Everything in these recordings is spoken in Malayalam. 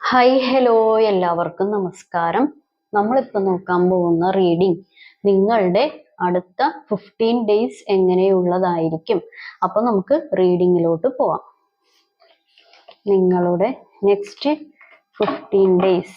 ഹായ് ഹലോ എല്ലാവർക്കും നമസ്കാരം. നമ്മളിപ്പോൾ നോക്കാൻ പോകുന്ന റീഡിംഗ് നിങ്ങളുടെ അടുത്ത 15 ഡേയ്സ് എങ്ങനെയുള്ളതായിരിക്കും. അപ്പോൾ നമുക്ക് റീഡിങ്ങിലോട്ട് പോവാം. നിങ്ങളുടെ നെക്സ്റ്റ് 15 ഡേയ്സ്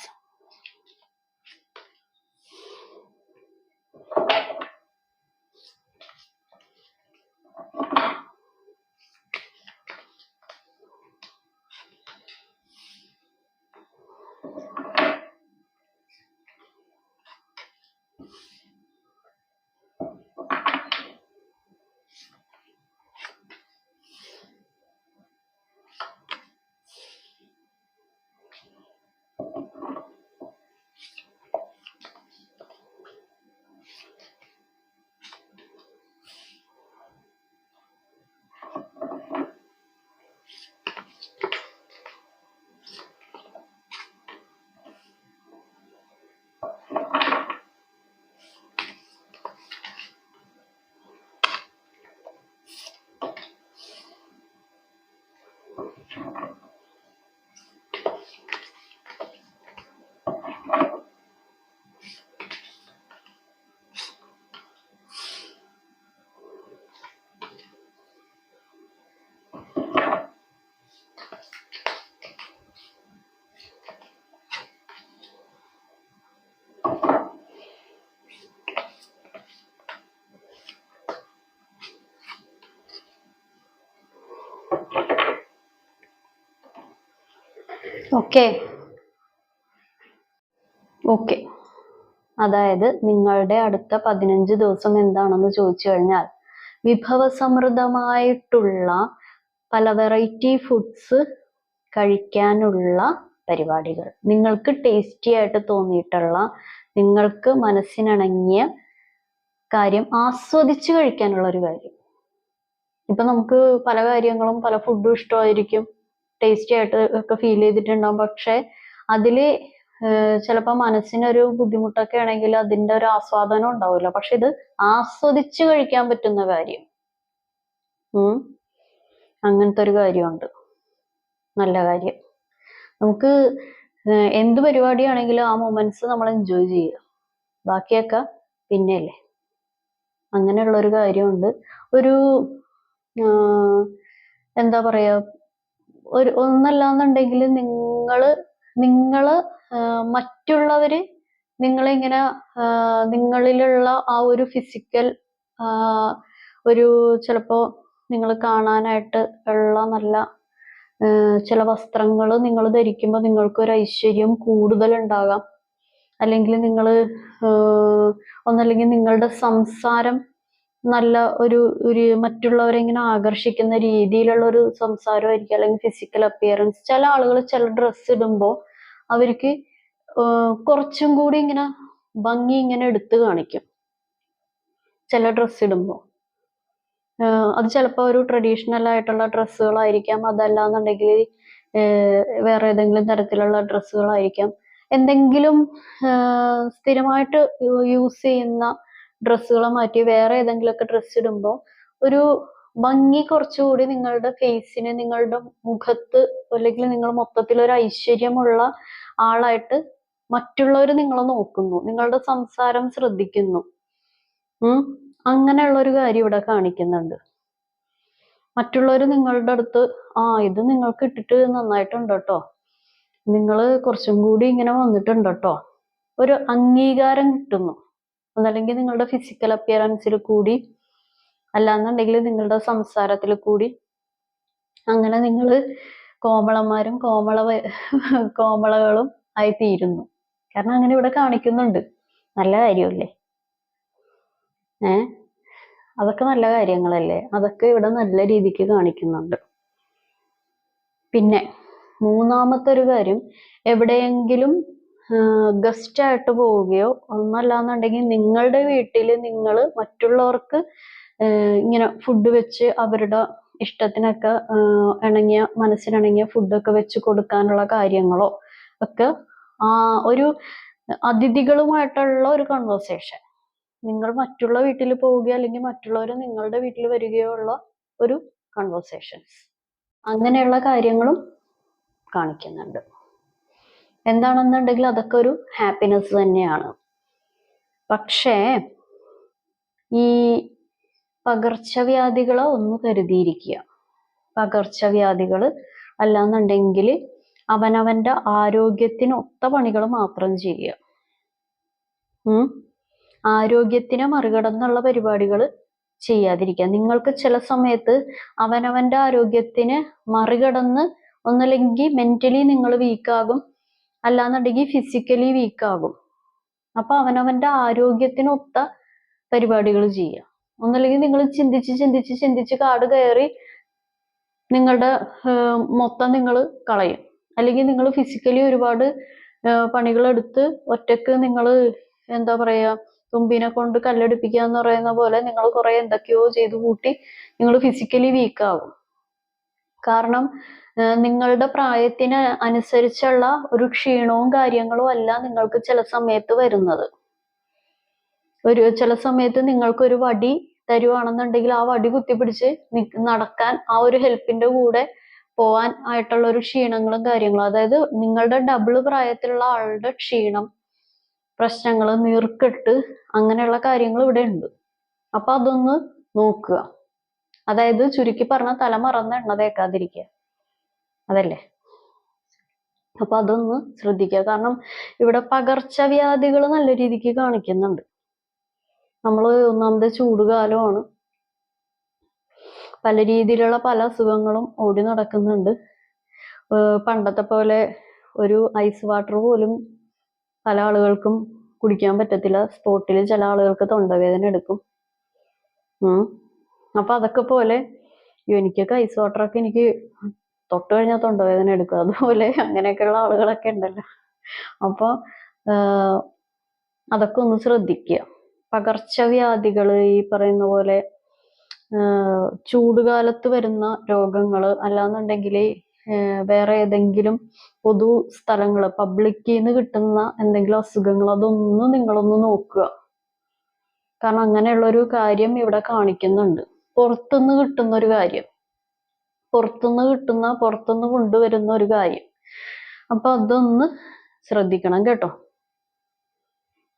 ഓക്കെ. അതായത് നിങ്ങളുടെ അടുത്ത 15 ദിവസം എന്താണെന്ന് ചോദിച്ചു കഴിഞ്ഞാൽ വിഭവസമൃദ്ധമായിട്ടുള്ള പല വെറൈറ്റി ഫുഡ്സ് കഴിക്കാനുള്ള പരിപാടികൾ, നിങ്ങൾക്ക് ടേസ്റ്റി ആയിട്ട് തോന്നിയിട്ടുള്ള, നിങ്ങൾക്ക് മനസ്സിനിണങ്ങിയ കാര്യം ആസ്വദിച്ച് കഴിക്കാനുള്ള ഒരു കാര്യം. ഇപ്പൊ നമുക്ക് പല കാര്യങ്ങളും പല ഫുഡും ഇഷ്ടമായിരിക്കും, ടേസ്റ്റി ആയിട്ട് ഒക്കെ ഫീൽ ചെയ്തിട്ടുണ്ടാവും. പക്ഷെ അതില് ചിലപ്പോൾ മനസ്സിനൊരു ബുദ്ധിമുട്ടൊക്കെ ആണെങ്കിൽ അതിന്റെ ഒരു ആസ്വാദനം ഉണ്ടാവില്ല. പക്ഷെ ഇത് ആസ്വദിച്ച് കഴിക്കാൻ പറ്റുന്ന കാര്യം, അങ്ങനത്തെ ഒരു കാര്യമുണ്ട്. നല്ല കാര്യം. നമുക്ക് എന്ത് പരിപാടിയാണെങ്കിലും ആ മൊമെന്റ്സ് നമ്മൾ എൻജോയ് ചെയ്യുക, ബാക്കിയൊക്കെ പിന്നെയല്ലേ. അങ്ങനെയുള്ള ഒരു കാര്യമുണ്ട്. ഒരു എന്താ പറയാ, ഒന്നല്ലാന്നുണ്ടെങ്കിൽ നിങ്ങള് മറ്റുള്ളവര് നിങ്ങളിങ്ങനെ നിങ്ങളിലുള്ള ആ ഒരു ഫിസിക്കൽ ഒരു ചിലപ്പോ നിങ്ങൾ കാണാനായിട്ട് ഉള്ള നല്ല ചില വസ്ത്രങ്ങൾ നിങ്ങൾ ധരിക്കുമ്പോൾ നിങ്ങൾക്ക് ഒരു ഐശ്വര്യം കൂടുതൽ ഉണ്ടാകാം. അല്ലെങ്കിൽ നിങ്ങൾ ഒന്നല്ലെങ്കിൽ നിങ്ങളുടെ സംസാരം നല്ല ഒരു മറ്റുള്ളവരെ ഇങ്ങനെ ആകർഷിക്കുന്ന രീതിയിലുള്ള ഒരു സംസാരമായിരിക്കും, അല്ലെങ്കിൽ ഫിസിക്കൽ അപ്പിയറൻസ്. ചില ആളുകൾ ചില ഡ്രസ്സ് ഇടുമ്പോൾ അവർക്ക് കുറച്ചും കൂടി ഇങ്ങനെ ഭംഗി ഇങ്ങനെ എടുത്തു കാണിക്കും ചില ഡ്രസ്സ് ഇടുമ്പോൾ. അത് ചിലപ്പോൾ ഒരു ട്രഡീഷണൽ ആയിട്ടുള്ള ഡ്രസ്സുകളായിരിക്കാം, അതല്ലാന്നുണ്ടെങ്കിൽ വേറെ ഏതെങ്കിലും തരത്തിലുള്ള ഡ്രസ്സുകളായിരിക്കാം. എന്തെങ്കിലും സ്ഥിരമായിട്ട് യൂസ് ചെയ്യുന്ന ഡ്രസ്സുകളെ മാറ്റി വേറെ ഏതെങ്കിലുമൊക്കെ ഡ്രസ്സ് ഇടുമ്പോൾ ഒരു ഭംഗി കുറച്ചുകൂടി നിങ്ങളുടെ ഫേസിന്, നിങ്ങളുടെ മുഖത്ത്, അല്ലെങ്കിൽ നിങ്ങൾ മൊത്തത്തിൽ ഒരു ഐശ്വര്യമുള്ള ആളായിട്ട് മറ്റുള്ളവർ നിങ്ങളെ നോക്കുന്നു, നിങ്ങളുടെ സംസാരം ശ്രദ്ധിക്കുന്നു. അങ്ങനെയുള്ള ഒരു കാര്യം ഇവിടെ കാണിക്കുന്നുണ്ട്. മറ്റുള്ളവർ നിങ്ങളുടെ അടുത്ത് ഇത് നിങ്ങൾക്ക് ഇട്ടിട്ട് നന്നായിട്ടുണ്ട് കേട്ടോ, നിങ്ങൾ കുറച്ചും കൂടി ഇങ്ങനെ വന്നിട്ടുണ്ട് കേട്ടോ, ഒരു അംഗീകാരം കിട്ടുന്നു. അതല്ലെങ്കിൽ നിങ്ങളുടെ ഫിസിക്കൽ അപ്പിയറൻസിൽ കൂടി, അല്ലാന്നുണ്ടെങ്കിൽ നിങ്ങളുടെ സംസാരത്തിൽ കൂടി. അങ്ങനെ നിങ്ങൾ കോമളന്മാരും കോമളകളും ആയി തീരുന്നു. കാരണം അങ്ങനെ ഇവിടെ കാണിക്കുന്നുണ്ട്. നല്ല കാര്യമല്ലേ? അതൊക്കെ നല്ല കാര്യങ്ങളല്ലേ? അതൊക്കെ ഇവിടെ നല്ല രീതിക്ക് കാണിക്കുന്നുണ്ട്. പിന്നെ മൂന്നാമത്തെ ഒരു കാര്യം, എവിടെയെങ്കിലും ഗസ്റ്റ് ആയിട്ട് പോവുകയോ ഒന്നല്ലാന്നുണ്ടെങ്കിൽ നിങ്ങളുടെ വീട്ടിൽ നിങ്ങൾ മറ്റുള്ളവർക്ക് ഇങ്ങനെ ഫുഡ് വെച്ച് അവരുടെ ഇഷ്ടത്തിനൊക്കെ ഇണങ്ങിയ, മനസ്സിനിണങ്ങിയ ഫുഡൊക്കെ വെച്ച് കൊടുക്കാനുള്ള കാര്യങ്ങളോ ഒക്കെ ഒരു അതിഥികളുമായിട്ടുള്ള ഒരു കൺവേഴ്സേഷൻ, നിങ്ങൾ മറ്റുള്ള വീട്ടിൽ പോവുകയോ അല്ലെങ്കിൽ മറ്റുള്ളവർ നിങ്ങളുടെ വീട്ടിൽ വരികയോ ഉള്ള ഒരു കൺവേഴ്സേഷൻസ്, അങ്ങനെയുള്ള കാര്യങ്ങളും കാണിക്കുന്നുണ്ട്. എന്താണെന്നുണ്ടെങ്കിൽ അതൊക്കെ ഒരു ഹാപ്പിനെസ് തന്നെയാണ്. പക്ഷേ ഈ പകർച്ചവ്യാധികളെ ഒന്ന് കരുതിയിരിക്കുക. പകർച്ചവ്യാധികൾ അല്ലാന്നുണ്ടെങ്കിൽ അവനവന്റെ ആരോഗ്യത്തിന് ഒത്ത പണികൾ മാത്രം ചെയ്യുക. ആരോഗ്യത്തിനെ മറികടന്നുള്ള പരിപാടികൾ ചെയ്യാതിരിക്കുക. നിങ്ങൾക്ക് ചില സമയത്ത് അവനവന്റെ ആരോഗ്യത്തിന് മറികടന്ന് ഒന്നല്ലെങ്കിൽ മെന്റലി നിങ്ങൾ വീക്കാകും, അല്ലാന്നുണ്ടെങ്കിൽ ഫിസിക്കലി വീക്കാകും. അപ്പൊ അവനവന്റെ ആരോഗ്യത്തിനൊത്ത പരിപാടികൾ ചെയ്യുക. ഒന്നല്ലെങ്കിൽ നിങ്ങൾ ചിന്തിച്ച് കാട് കയറി നിങ്ങളുടെ മൊത്തം നിങ്ങൾ കളയും. അല്ലെങ്കിൽ നിങ്ങൾ ഫിസിക്കലി ഒരുപാട് പണികളെടുത്ത് ഒറ്റക്ക് നിങ്ങൾ എന്താ പറയാ, തുമ്പിനെ കൊണ്ട് കല്ലെടുപ്പിക്കുക എന്ന് പറയുന്ന പോലെ നിങ്ങൾ കുറെ എന്തൊക്കെയോ ചെയ്ത് കൂട്ടി നിങ്ങൾ ഫിസിക്കലി വീക്കാവും. കാരണം നിങ്ങളുടെ പ്രായത്തിന് അനുസരിച്ചുള്ള ഒരു ക്ഷീണവും കാര്യങ്ങളും അല്ല നിങ്ങൾക്ക് ചില സമയത്ത് വരുന്നത്. ചില സമയത്ത് നിങ്ങൾക്ക് ഒരു വടി തരുവാണെന്നുണ്ടെങ്കിൽ ആ വടി കുത്തിപ്പിടിച്ച് നടക്കാൻ ആ ഒരു ഹെൽപ്പിന്റെ കൂടെ പോവാൻ ആയിട്ടുള്ള ഒരു ക്ഷീണങ്ങളും കാര്യങ്ങളും, അതായത് നിങ്ങളുടെ ഡബിള് പ്രായത്തിലുള്ള ആളുടെ ക്ഷീണം, പ്രശ്നങ്ങൾ, നീർക്കെട്ട്, അങ്ങനെയുള്ള കാര്യങ്ങൾ ഇവിടെ ഉണ്ട്. അപ്പൊ അതൊന്ന് നോക്കുക. അതായത് ചുരുക്കി പറഞ്ഞ തല മറന്ന് എണ്ണ തേക്കാതിരിക്കുക, അതല്ലേ. അപ്പൊ അതൊന്ന് ശ്രദ്ധിക്കുക. കാരണം ഇവിടെ പകർച്ചവ്യാധികൾ നല്ല രീതിക്ക് കാണിക്കുന്നുണ്ട്. നമ്മള് ഒന്നാമത് ചൂടുകാലമാണ്, പല രീതിയിലുള്ള പല അസുഖങ്ങളും ഓടി നടക്കുന്നുണ്ട്. പണ്ടത്തെ പോലെ ഒരു ഐസ് വാട്ടർ പോലും പല ആളുകൾക്കും കുടിക്കാൻ പറ്റത്തില്ല. സ്പോട്ടിൽ ചില ആളുകൾക്ക് തൊണ്ടവേദന എടുക്കും. അപ്പൊ അതൊക്കെ പോലെ എനിക്കൊക്കെ ഐസ് വാട്ടറൊക്കെ എനിക്ക് തൊട്ട് കഴിഞ്ഞാൽ തൊണ്ടവേദന എടുക്കും. അതുപോലെ അങ്ങനെയൊക്കെയുള്ള ആളുകളൊക്കെ ഉണ്ടല്ലോ. അപ്പൊ അതൊക്കെ ഒന്ന് ശ്രദ്ധിക്കുക. പകർച്ചവ്യാധികൾ, ഈ പറയുന്ന പോലെ ചൂടുകാലത്ത് വരുന്ന രോഗങ്ങൾ, അല്ലാന്നുണ്ടെങ്കിൽ വേറെ ഏതെങ്കിലും പൊതു സ്ഥലങ്ങൾ, പബ്ലിക്കിൽ നിന്ന് കിട്ടുന്ന എന്തെങ്കിലും അസുഖങ്ങൾ, അതൊന്നും നിങ്ങളൊന്ന് നോക്കുക. കാരണം അങ്ങനെയുള്ളൊരു കാര്യം ഇവിടെ കാണിക്കുന്നുണ്ട്. പുറത്തുനിന്ന് കിട്ടുന്ന ഒരു കാര്യം, പുറത്തുനിന്ന് കൊണ്ടുവരുന്ന ഒരു കാര്യം. അപ്പൊ അതൊന്ന് ശ്രദ്ധിക്കണം കേട്ടോ.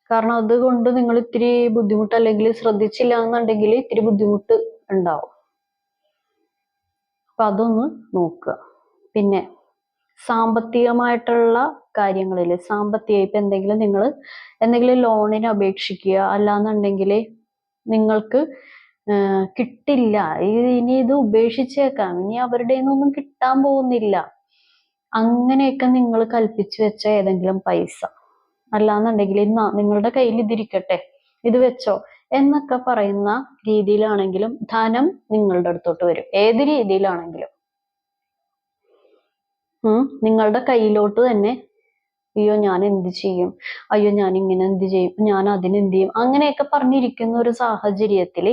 കാരണം അതുകൊണ്ട് നിങ്ങൾ ഇത്തിരി ബുദ്ധിമുട്ട്, അല്ലെങ്കിൽ ശ്രദ്ധിച്ചില്ല എന്നുണ്ടെങ്കിൽ ഇത്തിരി ബുദ്ധിമുട്ട് ഉണ്ടാവും. അപ്പൊ അതൊന്ന് നോക്കുക. പിന്നെ സാമ്പത്തികമായിട്ടുള്ള കാര്യങ്ങളിൽ, ഇപ്പൊ എന്തെങ്കിലും ലോണിന് അപേക്ഷിക്കുക, അല്ലാന്നുണ്ടെങ്കിൽ നിങ്ങൾക്ക് കിട്ടില്ല, ഇനി ഇത് ഉപേക്ഷിച്ചേക്കാം, ഇനി അവരുടെ ഒന്നും കിട്ടാൻ പോകുന്നില്ല, അങ്ങനെയൊക്കെ നിങ്ങൾ കൽപ്പിച്ചു വെച്ച ഏതെങ്കിലും പൈസ, അല്ലാന്നുണ്ടെങ്കിൽ നിങ്ങളുടെ കയ്യിൽ ഇതിരിക്കട്ടെ, ഇത് വെച്ചോ എന്നൊക്കെ പറയുന്ന രീതിയിലാണെങ്കിലും ധനം നിങ്ങളുടെ അടുത്തോട്ട് വരും. ഏത് രീതിയിലാണെങ്കിലും നിങ്ങളുടെ കയ്യിലോട്ട് തന്നെ. അയ്യോ ഞാൻ എന്ത് ചെയ്യും, അയ്യോ ഞാൻ ഇങ്ങനെ എന്ത് ചെയ്യും, ഞാൻ അതിനെന്ത് ചെയ്യും, അങ്ങനെയൊക്കെ പറഞ്ഞിരിക്കുന്ന ഒരു സാഹചര്യത്തിൽ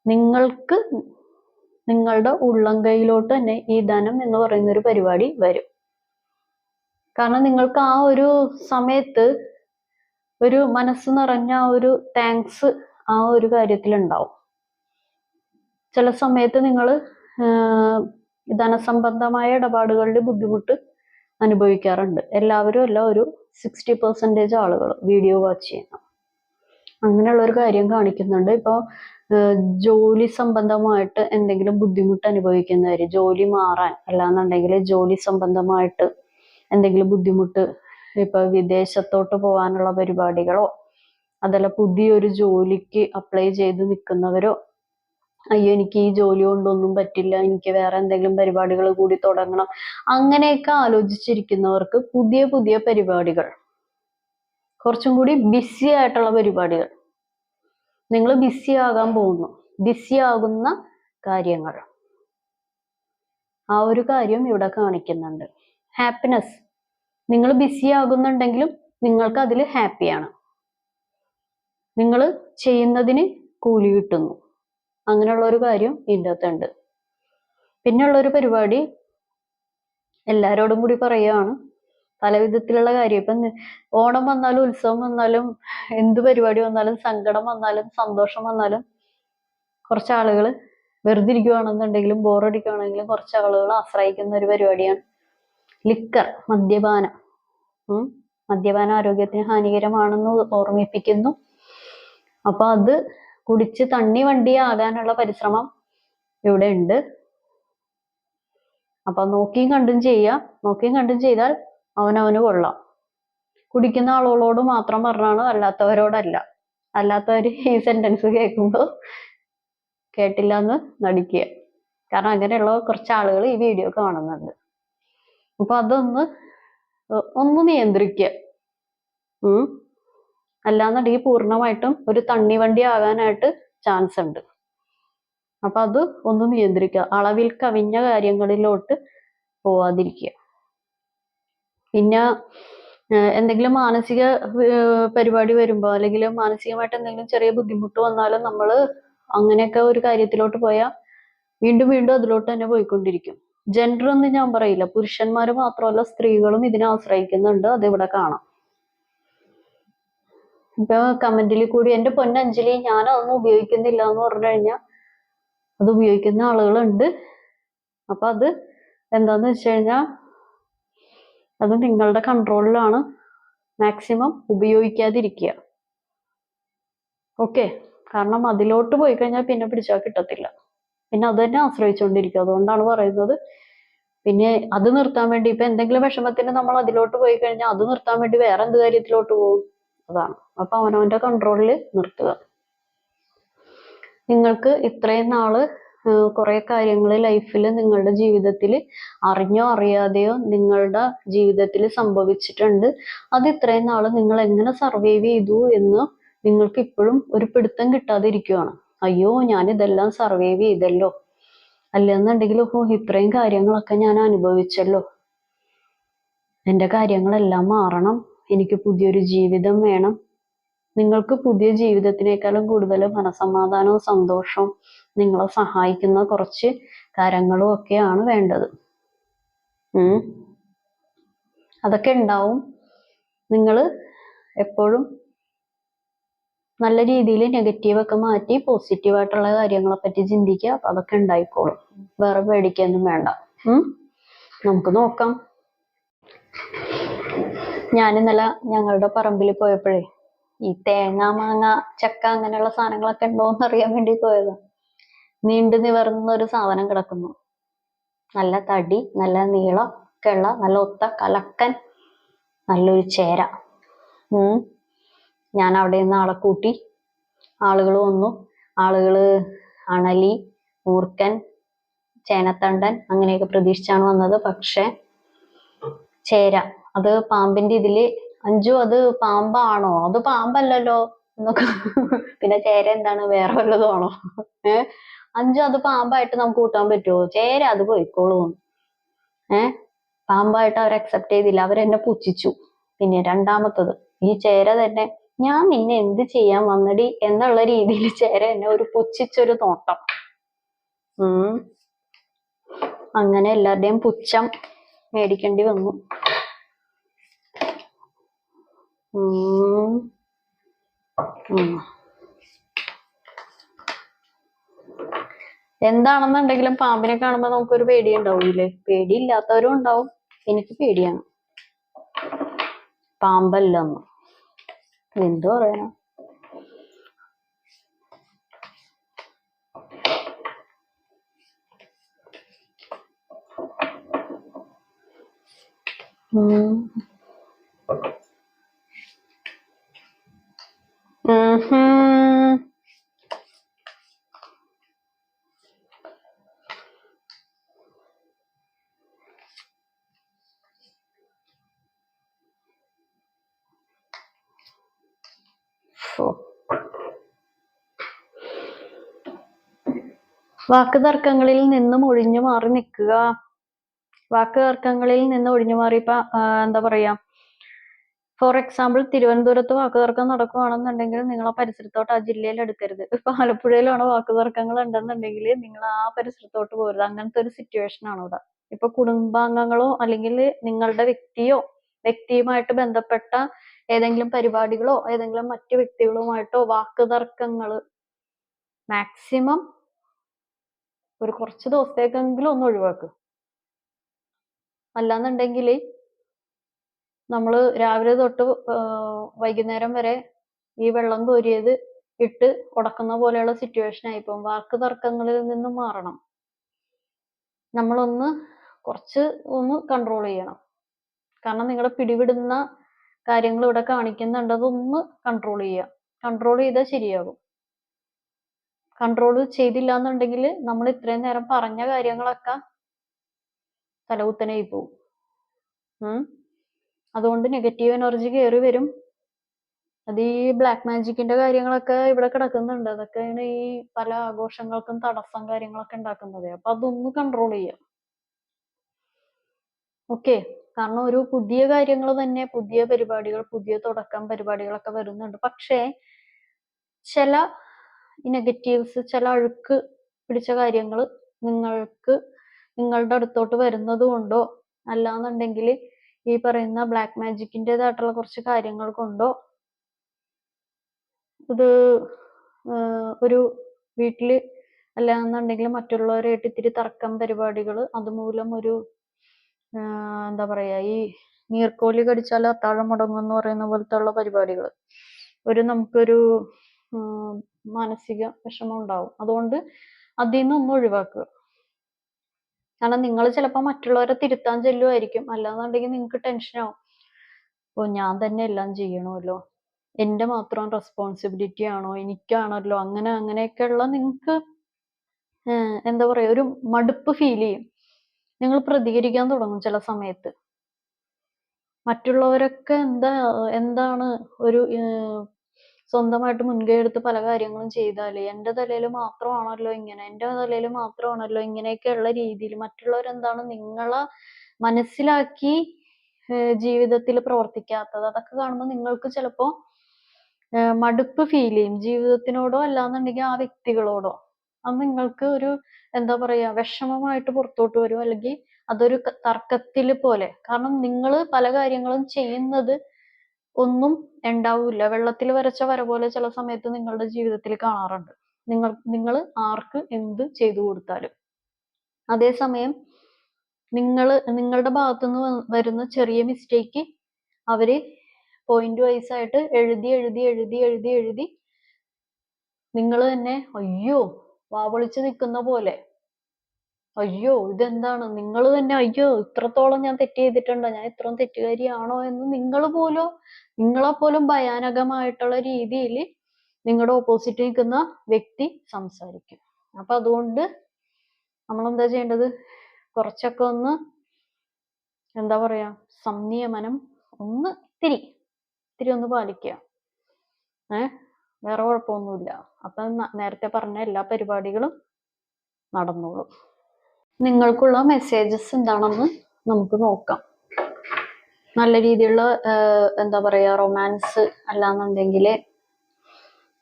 നിങ്ങൾക്ക് നിങ്ങളുടെ ഉള്ളം കൈയിലോട്ട് തന്നെ ഈ ധനം എന്ന് പറയുന്ന ഒരു പരിപാടി വരും. കാരണം നിങ്ങൾക്ക് ആ ഒരു സമയത്ത് ഒരു മനസ്സ് നിറഞ്ഞ ഒരു താങ്ക്സ് ആ ഒരു കാര്യത്തിൽ ഉണ്ടാവും. ചില സമയത്ത് നിങ്ങൾ ധനസംബന്ധമായ ഇടപാടുകളുടെ ബുദ്ധിമുട്ട് അനുഭവിക്കാറുണ്ട്. എല്ലാവരും അല്ല, ഒരു 60% ആളുകൾ വീഡിയോ വാച്ച് ചെയ്യുന്ന അങ്ങനെയുള്ള ഒരു കാര്യം കാണിക്കുന്നുണ്ട്. ഇപ്പോൾ ജോലി സംബന്ധമായിട്ട് എന്തെങ്കിലും ബുദ്ധിമുട്ട് അനുഭവിക്കുന്നവർ, ജോലി മാറാൻ, അല്ലാന്നുണ്ടെങ്കിൽ ജോലി സംബന്ധമായിട്ട് എന്തെങ്കിലും ബുദ്ധിമുട്ട്, ഇപ്പൊ വിദേശത്തോട്ട് പോകാനുള്ള പരിപാടികളോ, അതല്ല പുതിയൊരു ജോലിക്ക് അപ്ലൈ ചെയ്ത് നിൽക്കുന്നവരോ, അയ്യോ എനിക്ക് ഈ ജോലി കൊണ്ടൊന്നും പറ്റില്ല, എനിക്ക് വേറെ എന്തെങ്കിലും പരിപാടികൾ കൂടി തുടങ്ങണം, അങ്ങനെയൊക്കെ ആലോചിച്ചിരിക്കുന്നവർക്ക് പുതിയ പുതിയ പരിപാടികൾ, കുറച്ചും കൂടി ബിസി ആയിട്ടുള്ള പരിപാടികൾ, നിങ്ങൾ ബിസി ആകാൻ പോകുന്നു, ബിസി ആകുന്ന കാര്യങ്ങൾ, ആ ഒരു കാര്യം ഇവിടെ കാണിക്കുന്നുണ്ട്. ഹാപ്പിനെസ്, നിങ്ങൾ ബിസി ആകുന്നുണ്ടെങ്കിലും നിങ്ങൾക്ക് അതിൽ ഹാപ്പിയാണ്, നിങ്ങൾ ചെയ്യുന്നതിന് കൂലി കിട്ടുന്നു, അങ്ങനെയുള്ള ഒരു കാര്യം ഇതിൻ്റെ അകത്തുണ്ട്. പിന്നെയുള്ളൊരു പരിപാടി എല്ലാവരോടും കൂടി പറയുകയാണ്, പല വിധത്തിലുള്ള കാര്യം. ഇപ്പം ഓണം വന്നാലും ഉത്സവം വന്നാലും എന്ത് പരിപാടി വന്നാലും, സങ്കടം വന്നാലും സന്തോഷം വന്നാലും, കുറച്ചാളുകൾ വെറുതെ ഇരിക്കുകയാണെന്നുണ്ടെങ്കിലും ബോറടിക്കുകയാണെങ്കിലും കുറച്ച് ആളുകൾ ആശ്രയിക്കുന്ന ഒരു പരിപാടിയാണ് ലിക്കർ, മദ്യപാനം. മദ്യപാനം ആരോഗ്യത്തിന് ഹാനികരമാണെന്ന് ഓർമ്മിപ്പിക്കുന്നു. അപ്പൊ അത് കുടിച്ച് തണ്ണി വണ്ടിയാകാനുള്ള പരിശ്രമം ഇവിടെ ഉണ്ട്. അപ്പൊ നോക്കിയും കണ്ടും ചെയ്താൽ അവനവന് കൊള്ളാം. കുടിക്കുന്ന ആളുകളോട് മാത്രം പറഞ്ഞാണ്, അല്ലാത്തവരോടല്ല. അല്ലാത്തവര് ഈ സെന്റൻസ് കേൾക്കുമ്പോൾ കേട്ടില്ല എന്ന് നടിക്കുക. കാരണം അങ്ങനെയുള്ള കുറച്ച് ആളുകൾ ഈ വീഡിയോ കാണുന്നുണ്ട്. അപ്പൊ അതൊന്ന് നിയന്ത്രിക്കുക. അല്ലാന്നുണ്ടെങ്കിൽ പൂർണ്ണമായിട്ടും ഒരു തണ്ണി വണ്ടി ആകാനായിട്ട് ചാൻസ് ഉണ്ട്. അപ്പൊ അത് ഒന്ന് നിയന്ത്രിക്കുക. അളവിൽ കവിഞ്ഞ കാര്യങ്ങളിലോട്ട് പോവാതിരിക്കുക. പിന്നെ എന്തെങ്കിലും മാനസിക പരിപാടി വരുമ്പോ, അല്ലെങ്കിൽ മാനസികമായിട്ട് എന്തെങ്കിലും ചെറിയ ബുദ്ധിമുട്ട് വന്നാലും നമ്മൾ അങ്ങനെയൊക്കെ ഒരു കാര്യത്തിലോട്ട് പോയാൽ വീണ്ടും വീണ്ടും അതിലോട്ട് തന്നെ പോയിക്കൊണ്ടിരിക്കും. ജെൻഡർ എന്ന് ഞാൻ പറയില്ല, പുരുഷന്മാര് മാത്രമല്ല സ്ത്രീകളും ഇതിനെ ആശ്രയിക്കുന്നുണ്ട്. അതിവിടെ കാണാം. ഇപ്പൊ കമന്റിൽ കൂടി എന്റെ പൊന്നഞ്ജലി ഞാൻ അതൊന്നും ഉപയോഗിക്കുന്നില്ല എന്ന് പറഞ്ഞു കഴിഞ്ഞാൽ അത് ഉപയോഗിക്കുന്ന ആളുകളുണ്ട്. അപ്പൊ അത് എന്താന്ന് വെച്ച് കഴിഞ്ഞാൽ അത് നിങ്ങളുടെ കൺട്രോളിലാണ്. മാക്സിമം ഉപയോഗിക്കാതിരിക്കുക. ഓക്കെ? കാരണം അതിലോട്ട് പോയി കഴിഞ്ഞാൽ പിന്നെ പിടിച്ചാൽ കിട്ടത്തില്ല. പിന്നെ അത് തന്നെ ആശ്രയിച്ചുകൊണ്ടിരിക്കും. അതുകൊണ്ടാണ് പറയുന്നത്. പിന്നെ അത് നിർത്താൻ വേണ്ടി ഇപ്പൊ എന്തെങ്കിലും വിഷമത്തിന് നമ്മൾ അതിലോട്ട് പോയി കഴിഞ്ഞാൽ അത് നിർത്താൻ വേണ്ടി വേറെ എന്ത് കാര്യത്തിലോട്ട് പോകും? അതാണ്. അപ്പൊ അവനവന്റെ കൺട്രോളിൽ നിർത്തുക. നിങ്ങൾക്ക് ഇത്രയും നാള് കുറെ കാര്യങ്ങൾ ലൈഫിൽ നിങ്ങളുടെ ജീവിതത്തിൽ അറിഞ്ഞോ അറിയാതെയോ നിങ്ങളുടെ ജീവിതത്തിൽ സംഭവിച്ചിട്ടുണ്ട്. അത് ഇത്രയും നാള് നിങ്ങൾ എങ്ങനെ സർവൈവ് ചെയ്തു എന്ന് നിങ്ങൾക്ക് ഇപ്പോഴും ഒരു പിടുത്തം കിട്ടാതെ ഇരിക്കുവാണ്. അയ്യോ ഞാൻ ഇതെല്ലാം സർവൈവ് ചെയ്തല്ലോ, അല്ലെന്നുണ്ടെങ്കിൽ ഇത്രയും കാര്യങ്ങളൊക്കെ ഞാൻ അനുഭവിച്ചല്ലോ, എൻ്റെ കാര്യങ്ങളെല്ലാം മാറണം, എനിക്ക് പുതിയൊരു ജീവിതം വേണം. നിങ്ങൾക്ക് പുതിയ ജീവിതത്തിനേക്കാളും കൂടുതൽ മനസമാധാനവും സന്തോഷവും നിങ്ങളെ സഹായിക്കുന്ന കുറച്ച് കാര്യങ്ങളും ഒക്കെയാണ് വേണ്ടത്. അതൊക്കെ ഉണ്ടാവും. നിങ്ങൾ എപ്പോഴും നല്ല രീതിയിൽ നെഗറ്റീവൊക്കെ മാറ്റി പോസിറ്റീവായിട്ടുള്ള കാര്യങ്ങളെ പറ്റി ചിന്തിക്കുക. അപ്പൊ അതൊക്കെ ഉണ്ടായിക്കോളും. വേറെ പേടിക്കൊന്നും വേണ്ട. നമുക്ക് നോക്കാം. ഞാൻ ഇന്നലെ ഞങ്ങളുടെ പറമ്പിൽ പോയപ്പോഴേ ഈ തേങ്ങ, മാങ്ങ, ചക്ക അങ്ങനെയുള്ള സാധനങ്ങളൊക്കെ ഉണ്ടോന്ന് അറിയാൻ വേണ്ടി പോയത്. നീണ്ടു നിവർന്ന ഒരു സാധനം കിടക്കുന്നു. നല്ല തടി, നല്ല നീളം ഒക്കെ ഉള്ള നല്ല ഒത്ത കലക്കൻ നല്ലൊരു ചേര. ഞാൻ അവിടെ നിന്ന് ആളെ കൂട്ടി. ആളുകൾ വന്നു. ആളുകള് അണലി, മൂർക്കൻ, ചേനത്തണ്ടൻ അങ്ങനെയൊക്കെ പ്രതീക്ഷിച്ചാണ് വന്നത്. പക്ഷെ ചേര, അത് പാമ്പിന്റെ ഇതില് അഞ്ചു അത് പാമ്പാണോ? അത് പാമ്പല്ലല്ലോ എന്നൊക്കെ. പിന്നെ ചേര എന്താണ്, വേറെ വല്ലതും ആണോ? അഞ്ചു അത് പാമ്പായിട്ട് നമുക്ക് കൂട്ടാൻ പറ്റുമോ? ചേര അത് പോയിക്കോളും. പാമ്പായിട്ട് അവർ അക്സെപ്റ്റ് ചെയ്തില്ല. അവരെന്നെ പുച്ഛിച്ചു. പിന്നെ രണ്ടാമത്തത് ഈ ചേര തന്നെ, ഞാൻ നിന്നെ എന്ത് ചെയ്യാൻ വന്നടി എന്നുള്ള രീതിയിൽ ചേര എന്നെ ഒരു പുച്ഛിച്ചൊരു നോട്ടം. അങ്ങനെ എല്ലാവരുടെയും പുച്ഛം മേടിക്കേണ്ടി വന്നു. എന്താണെന്നുണ്ടെങ്കിലും പാമ്പിനെ കാണുമ്പോ നമുക്കൊരു പേടി ഉണ്ടാവൂലേ? പേടിയില്ലാത്തവരും ഉണ്ടാവും. എനിക്ക് പേടിയാണ്. പാമ്പല്ലെന്ന് എന്തു പറയാനാ? വാക്ക് തർക്കങ്ങളിൽ നിന്നും ഒഴിഞ്ഞു മാറി നിൽക്കുക. വാക്ക് തർക്കങ്ങളിൽ നിന്ന് ഒഴിഞ്ഞു മാറി ഇപ്പൊ എന്താ പറയാ, ഫോർ എക്സാമ്പിൾ തിരുവനന്തപുരത്ത് വാക്ക് തർക്കം നടക്കുകയാണെന്നുണ്ടെങ്കിൽ നിങ്ങൾ ആ പരിസരത്തോട്ട്, ആ ജില്ലയിൽ എടുക്കരുത്. ഇപ്പൊ ആലപ്പുഴയിലാണ് വാക്ക് തർക്കങ്ങൾ ഉണ്ടെന്നുണ്ടെങ്കിൽ നിങ്ങൾ ആ പരിസരത്തോട്ട് പോകരുത്. അങ്ങനത്തെ ഒരു സിറ്റുവേഷൻ ആണ് ഇവിടെ. ഇപ്പൊ കുടുംബാംഗങ്ങളോ അല്ലെങ്കിൽ നിങ്ങളുടെ വ്യക്തിയുമായിട്ട് ബന്ധപ്പെട്ട ഏതെങ്കിലും പരിപാടികളോ ഏതെങ്കിലും മറ്റു വ്യക്തികളുമായിട്ടോ വാക്ക് തർക്കങ്ങള് മാക്സിമം ഒരു കുറച്ച് ദിവസത്തേക്കെങ്കിലും ഒന്ന് ഒഴിവാക്കുക. അല്ലാന്നുണ്ടെങ്കിൽ നമ്മൾ രാവിലെ തൊട്ട് വൈകുന്നേരം വരെ ഈ വെള്ളം കോരിയത് ഇട്ട് ഉടക്കുന്ന പോലെയുള്ള സിറ്റുവേഷൻ ആയിപ്പോകും. വാക്ക് തർക്കങ്ങളിൽ നിന്നും മാറണം. നമ്മളൊന്ന് കുറച്ച് ഒന്ന് കൺട്രോൾ ചെയ്യണം. കാരണം നിങ്ങളെ പിടിവിടുന്ന കാര്യങ്ങൾ ഇവിടെ കാണിക്കുന്നുണ്ട്. അതൊന്ന് കൺട്രോൾ ചെയ്യുക. കൺട്രോൾ ചെയ്താൽ ശരിയാകും. കൺട്രോൾ ചെയ്തില്ല എന്നുണ്ടെങ്കിൽ നമ്മൾ ഇത്രയും നേരം പറഞ്ഞ കാര്യങ്ങളൊക്കെ തലകുത്തനായി പോകും. അതുകൊണ്ട് നെഗറ്റീവ് എനർജി കയറി വരും. അത് ഈ ബ്ലാക്ക് മാജിക്കിന്റെ കാര്യങ്ങളൊക്കെ ഇവിടെ കിടക്കുന്നുണ്ട്. അതൊക്കെയാണ് ഈ പല ആഘോഷങ്ങൾക്കും തടസ്സം കാര്യങ്ങളൊക്കെ ഉണ്ടാക്കുന്നത്. അപ്പൊ അതൊന്ന് കൺട്രോൾ ചെയ്യാം. ഓക്കെ. കാരണം ഒരു പുതിയ കാര്യങ്ങൾ തന്നെ, പുതിയ പരിപാടികൾ, പുതിയ തുടക്കം പരിപാടികളൊക്കെ വരുന്നുണ്ട്. പക്ഷേ ചില നെഗറ്റീവ്സ്, ചില അഴുക്ക് പിടിച്ച കാര്യങ്ങൾ നിങ്ങളുടെ അടുത്തോട്ട് വരുന്നത് കൊണ്ടോ അല്ലാന്നുണ്ടെങ്കിൽ ഈ പറയുന്ന ബ്ലാക്ക് മാജിക്കിൻ്റെതായിട്ടുള്ള കുറച്ച് കാര്യങ്ങൾ കൊണ്ടോ ഇത് ഒരു വീട്ടില് അല്ലാന്നുണ്ടെങ്കിൽ മറ്റുള്ളവരായിട്ട് ഇത്തിരി തർക്കം പരിപാടികൾ, അതുമൂലം ഒരു എന്താ പറയാ, ഈ നീർക്കോലി കടിച്ചാൽ അത്താഴം മുടങ്ങും എന്ന് പറയുന്ന പോലത്തെ ഉള്ള പരിപാടികൾ നമുക്കൊരു മാനസിക വിഷമം ഉണ്ടാവും. അതുകൊണ്ട് അതിൽ നിന്നൊന്നും ഒഴിവാക്കുക. കാരണം നിങ്ങൾ ചിലപ്പോൾ മറ്റുള്ളവരെ തിരുത്താൻ ചെല്ലുമായിരിക്കും. അല്ലാന്നുണ്ടെങ്കിൽ നിങ്ങൾക്ക് ടെൻഷനാവും. ഓ, ഞാൻ തന്നെ എല്ലാം ചെയ്യണമല്ലോ, എൻ്റെ മാത്രം റെസ്പോൺസിബിലിറ്റി ആണോ, എനിക്കാണല്ലോ, അങ്ങനെയൊക്കെയുള്ള നിങ്ങൾക്ക് എന്താ പറയാ, ഒരു മടുപ്പ് ഫീൽ ചെയ്യും. നിങ്ങൾ പ്രതികരിക്കാൻ തുടങ്ങും ചില സമയത്ത്. മറ്റുള്ളവരൊക്കെ എന്താണ് ഒരു സ്വന്തമായിട്ട് മുൻകൈ എടുത്ത് പല കാര്യങ്ങളും ചെയ്താലേ എൻ്റെ തലയിൽ മാത്രമാണല്ലോ ഇങ്ങനെ, എൻ്റെ തലയിൽ മാത്രമാണല്ലോ ഇങ്ങനെയൊക്കെയുള്ള രീതിയിൽ മറ്റുള്ളവരെന്താണ് നിങ്ങളെ മനസ്സിലാക്കി ജീവിതത്തിൽ പ്രവർത്തിക്കാത്തത്. അതൊക്കെ കാണുമ്പോൾ നിങ്ങൾക്ക് ചിലപ്പോൾ മടുപ്പ് ഫീൽ ചെയ്യും ജീവിതത്തിനോടോ അല്ലാന്നുണ്ടെങ്കിൽ ആ വ്യക്തികളോടോ. അത് നിങ്ങൾക്ക് ഒരു എന്താ പറയാ, വിഷമമായിട്ട് പുറത്തോട്ട് വരും. അല്ലെങ്കിൽ അതൊരു തർക്കത്തിൽ പോലെ. കാരണം നിങ്ങൾ പല കാര്യങ്ങളും ചെയ്യുന്നത് ഒന്നും ഉണ്ടാവില്ല. വെള്ളത്തിൽ വരച്ച വര പോലെ ചില സമയത്ത് നിങ്ങളുടെ ജീവിതത്തിൽ കാണാറുണ്ട്. നിങ്ങൾ ആർക്ക് എന്ത് ചെയ്തു കൊടുത്താലും. അതേസമയം നിങ്ങളുടെ ഭാഗത്തുനിന്ന് വരുന്ന ചെറിയ മിസ്റ്റേക്ക് അവര് പോയിന്റ് വൈസ് ആയിട്ട് എഴുതി നിങ്ങൾ തന്നെ അയ്യോ വാവളിച്ച് നിൽക്കുന്ന പോലെ, അയ്യോ ഇതെന്താണ്, നിങ്ങൾ തന്നെ അയ്യോ ഇത്രത്തോളം ഞാൻ തെറ്റ് ചെയ്തിട്ടുണ്ടോ, ഞാൻ ഇത്രയും തെറ്റുകാരിയാണോ എന്ന് നിങ്ങളെപ്പോലും ഭയാനകമായിട്ടുള്ള രീതിയിൽ നിങ്ങളുടെ ഓപ്പോസിറ്റ് നിൽക്കുന്ന വ്യക്തി സംസാരിക്കും. അപ്പൊ അതുകൊണ്ട് നമ്മളെന്താ ചെയ്യേണ്ടത്, കുറച്ചൊക്കെ ഒന്ന് എന്താ പറയാ, സംയമനം ഒന്ന് ഇത്തിരി ഒന്ന് പാലിക്കുക. വേറെ കുഴപ്പമൊന്നുമില്ല. അപ്പൊ നേരത്തെ പറഞ്ഞ എല്ലാ പരിപാടികളും നടന്നോളും. നിങ്ങൾക്കുള്ള മെസ്സേജസ് എന്താണെന്ന് നമുക്ക് നോക്കാം. നല്ല രീതിയിലുള്ള എന്താ പറയാ, റൊമാൻസ് അല്ലാന്നുണ്ടെങ്കിൽ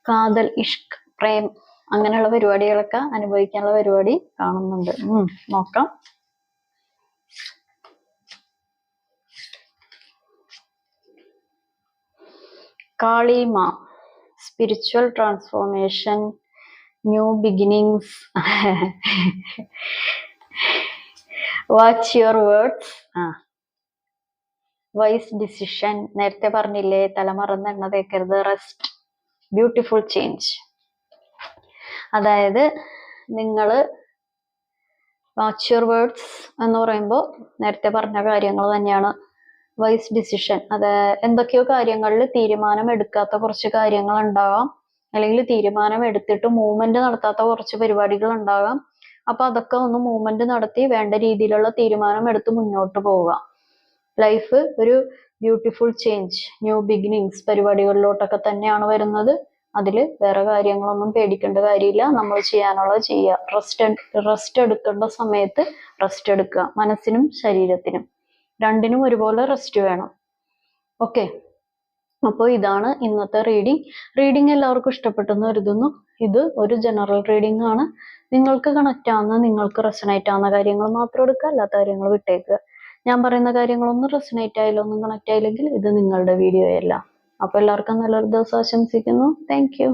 കാതൽ, ഇഷ്ക്, പ്രേം അങ്ങനെയുള്ള പരിപാടികളൊക്കെ അനുഭവിക്കാനുള്ള പരിപാടി കാണുന്നുണ്ട്. നോക്കാം. കാളിമ, spiritual transformation, new beginnings, watch your words, wise decision, നേരത്തെ പറഞ്ഞില്ലേ തലമറന്ന് എണ്ണ തേക്കരുത്, റെസ്റ്റ്, ബ്യൂട്ടിഫുൾ ചേഞ്ച്. അതായത് നിങ്ങൾ വാച്ച് യുവർ വേർഡ്സ് എന്ന് പറയുമ്പോൾ നേരത്തെ പറഞ്ഞ കാര്യങ്ങൾ തന്നെയാണ്. വൈസ് ഡിസിഷൻ, അത് എന്തൊക്കെയോ കാര്യങ്ങളിൽ തീരുമാനം എടുക്കാത്ത കുറച്ച് കാര്യങ്ങൾ ഉണ്ടാകാം, അല്ലെങ്കിൽ തീരുമാനം എടുത്തിട്ട് മൂവ്മെന്റ് നടത്താത്ത കുറച്ച് പരിപാടികൾ ഉണ്ടാകാം. അപ്പൊ അതൊക്കെ ഒന്ന് മൂവ്മെന്റ് നടത്തി വേണ്ട രീതിയിലുള്ള തീരുമാനം എടുത്ത് മുന്നോട്ട് പോവുക. ലൈഫ് ഒരു ബ്യൂട്ടിഫുൾ ചേഞ്ച്, ന്യൂ ബിഗിനിങ്സ് പരിപാടികളിലോട്ടൊക്കെ തന്നെയാണ് വരുന്നത്. അതിൽ വേറെ കാര്യങ്ങളൊന്നും പേടിക്കേണ്ട കാര്യമില്ല. നമ്മൾ ചെയ്യാനുള്ളത് ചെയ്യുക. റെസ്റ്റ് എടുക്കേണ്ട സമയത്ത് റെസ്റ്റ് എടുക്കുക. മനസ്സിനും ശരീരത്തിനും രണ്ടിനും ഒരുപോലെ റെസ്റ്റ് വേണം. ഓക്കെ. അപ്പോൾ ഇതാണ് ഇന്നത്തെ റീഡിങ് എല്ലാവർക്കും ഇഷ്ടപ്പെട്ടെന്ന് കരുതുന്നു. ഇത് ഒരു ജനറൽ റീഡിംഗ് ആണ്. നിങ്ങൾക്ക് കണക്റ്റ് ആവുന്ന, നിങ്ങൾക്ക് റെസണേറ്റ് ആവുന്ന കാര്യങ്ങൾ മാത്രം എടുക്കുക, അല്ലാത്ത കാര്യങ്ങൾ വിട്ടേക്കുക. ഞാൻ പറയുന്ന കാര്യങ്ങളൊന്നും റെസണേറ്റ് ആയില്ല, ഒന്നും കണക്റ്റ് ആയില്ലെങ്കിൽ ഇത് നിങ്ങളുടെ വീഡിയോ അല്ല. അപ്പോൾ എല്ലാവർക്കും നല്ലൊരു ദിവസം ആശംസിക്കുന്നു. Thank you.